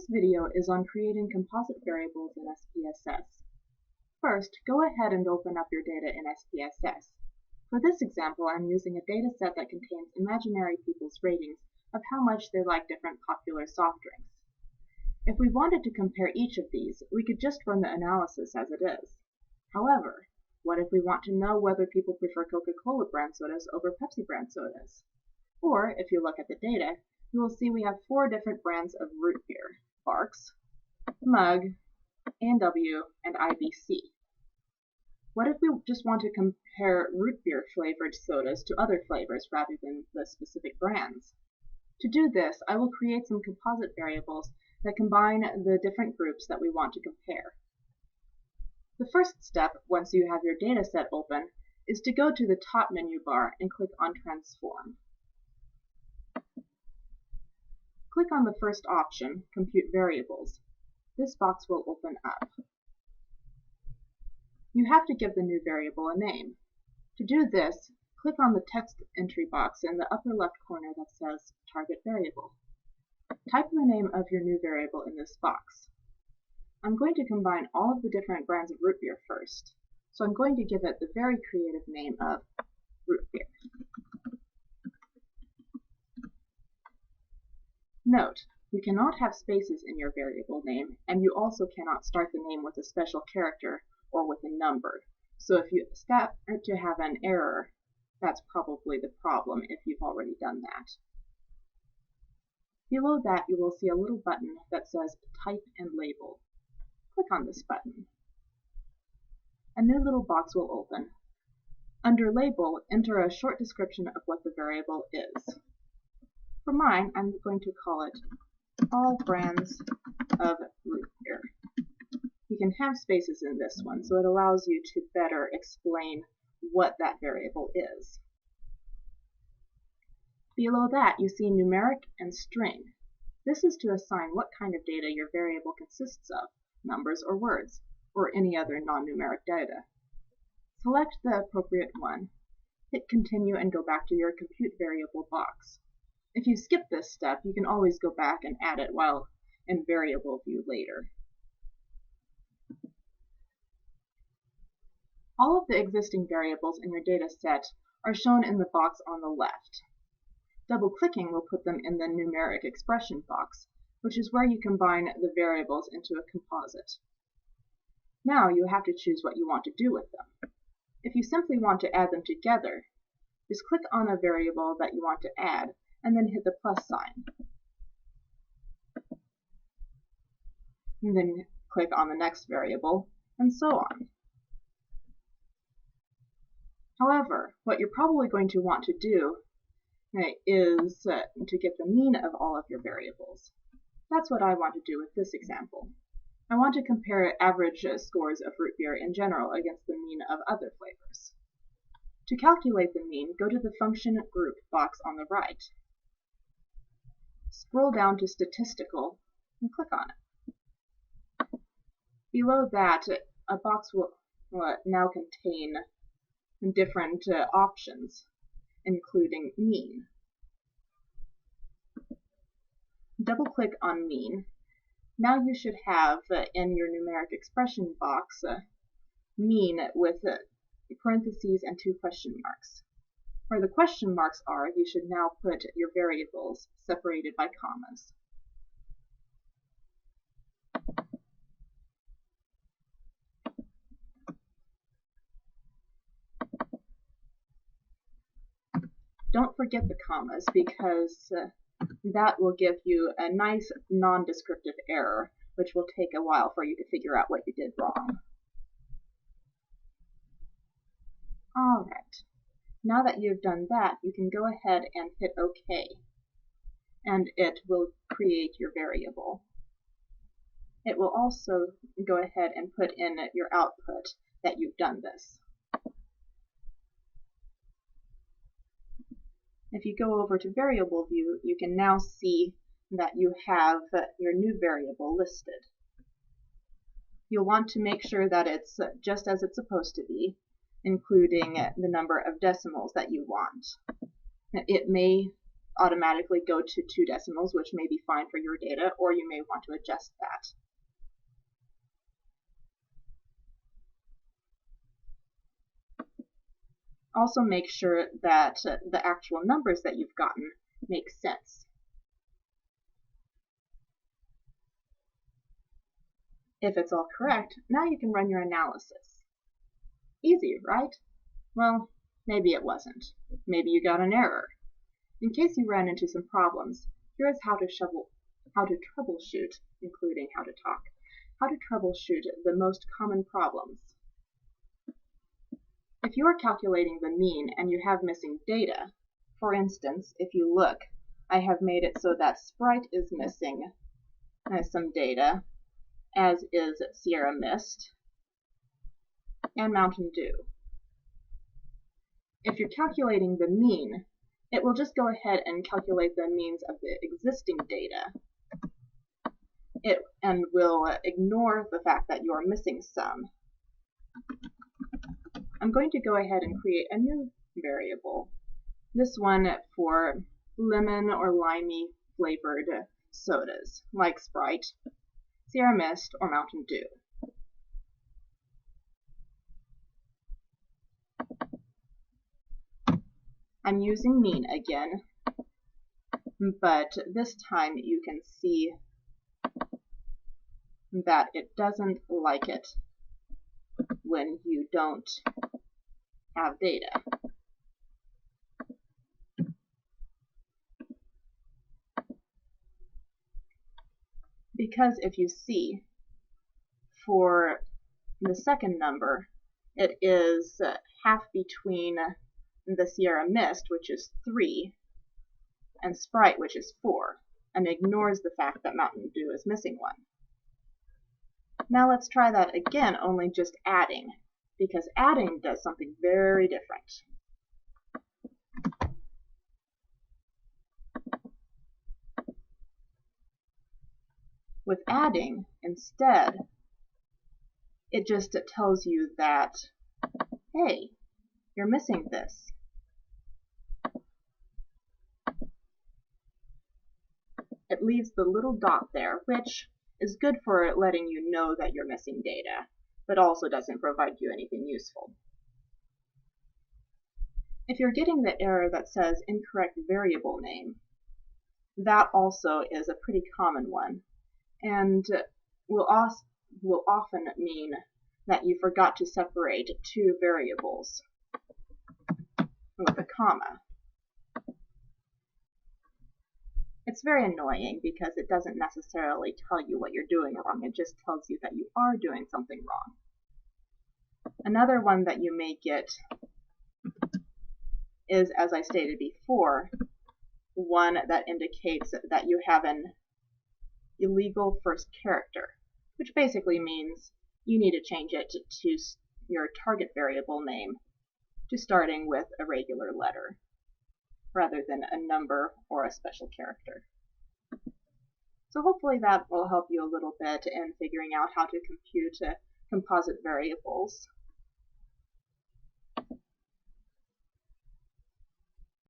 This video is on creating composite variables in SPSS. First, go ahead and open up your data in SPSS. For this example, I'm using a data set that contains imaginary people's ratings of how much they like different popular soft drinks. If we wanted to compare each of these, we could just run the analysis as it is. However, what if we want to know whether people prefer Coca-Cola brand sodas over Pepsi brand sodas? Or, if you look at the data, you will see we have 4 different brands of root beer: Barks, Mug, A&W, and IBC. What if we just want to compare root beer flavored sodas to other flavors rather than the specific brands? To do this, I will create some composite variables that combine the different groups that we want to compare. The first step, once you have your data set open, is to go to the top menu bar and click on Transform. Click on the first option, Compute Variables. This box will open up. You have to give the new variable a name. To do this, click on the text entry box in the upper left corner that says Target Variable. Type the name of your new variable in this box. I'm going to combine all of the different brands of root beer first, so I'm going to give it the very creative name of root beer. Note, you cannot have spaces in your variable name, and you also cannot start the name with a special character or with a number. So if you start to have an error, that's probably the problem if you've already done that. Below that, you will see a little button that says Type and Label. Click on this button. A new little box will open. Under Label, enter a short description of what the variable is. For mine, I'm going to call it All Brands of Root Beer. You can have spaces in this one, so it allows you to better explain what that variable is. Below that, you see numeric and string. This is to assign what kind of data your variable consists of, numbers or words, or any other non-numeric data. Select the appropriate one, hit Continue, and go back to your Compute Variable box. If you skip this step, you can always go back and add it while in variable view later. All of the existing variables in your data set are shown in the box on the left. Double-clicking will put them in the Numeric Expression box, which is where you combine the variables into a composite. Now you have to choose what you want to do with them. If you simply want to add them together, just click on a variable that you want to add, and then hit the plus sign. And then click on the next variable, and so on. However, what you're probably going to want to do is to get the mean of all of your variables. That's what I want to do with this example. I want to compare average scores of root beer in general against the mean of other flavors. To calculate the mean, go to the Function Group box on the right. Scroll down to Statistical and click on it. Below that, a box will now contain different options, including mean. Double-click on mean. Now you should have in your numeric expression box mean with parentheses and 2 question marks. Where the question marks are, you should now put your variables separated by commas. Don't forget the commas, because that will give you a nice non-descriptive error, which will take a while for you to figure out what you did wrong. Alright, now that you've done that, you can go ahead and hit OK, and it will create your variable. It will also go ahead and put in your output that you've done this. If you go over to Variable View, you can now see that you have your new variable listed. You'll want to make sure that it's just as it's supposed to be, including the number of decimals that you want. It may automatically go to 2 decimals, which may be fine for your data, or you may want to adjust that. Also make sure that the actual numbers that you've gotten make sense. If it's all correct, now you can run your analysis. Easy, right? Well, maybe it wasn't. Maybe you got an error. In case you ran into some problems, here is how to troubleshoot, including how to troubleshoot the most common problems. If you are calculating the mean and you have missing data, for instance, if you look, I have made it so that Sprite is missing some data, as is Sierra Mist and Mountain Dew. If you're calculating the mean, it will just go ahead and calculate the means of the existing data and will ignore the fact that you're missing some. I'm going to go ahead and create a new variable, this one for lemon or limey flavored sodas like Sprite, Sierra Mist, or Mountain Dew. I'm using mean again, but this time you can see that it doesn't like it when you don't have data. Because if you see, for the second number, it is half between the Sierra Mist, which is 3, and Sprite, which is 4, and ignores the fact that Mountain Dew is missing 1. Now let's try that again, only just adding, because adding does something very different. With adding, instead, it just tells you that, hey, you're missing this. It leaves the little dot there, which is good for letting you know that you're missing data, but also doesn't provide you anything useful. If you're getting the error that says incorrect variable name, that also is a pretty common one, and will often mean that you forgot to separate 2 variables with a comma. It's very annoying because it doesn't necessarily tell you what you're doing wrong, it just tells you that you are doing something wrong. Another one that you may get is, as I stated before, one that indicates that you have an illegal first character, which basically means you need to change it to your target variable name to starting with a regular letter, rather than a number or a special character. So hopefully that will help you a little bit in figuring out how to compute composite variables.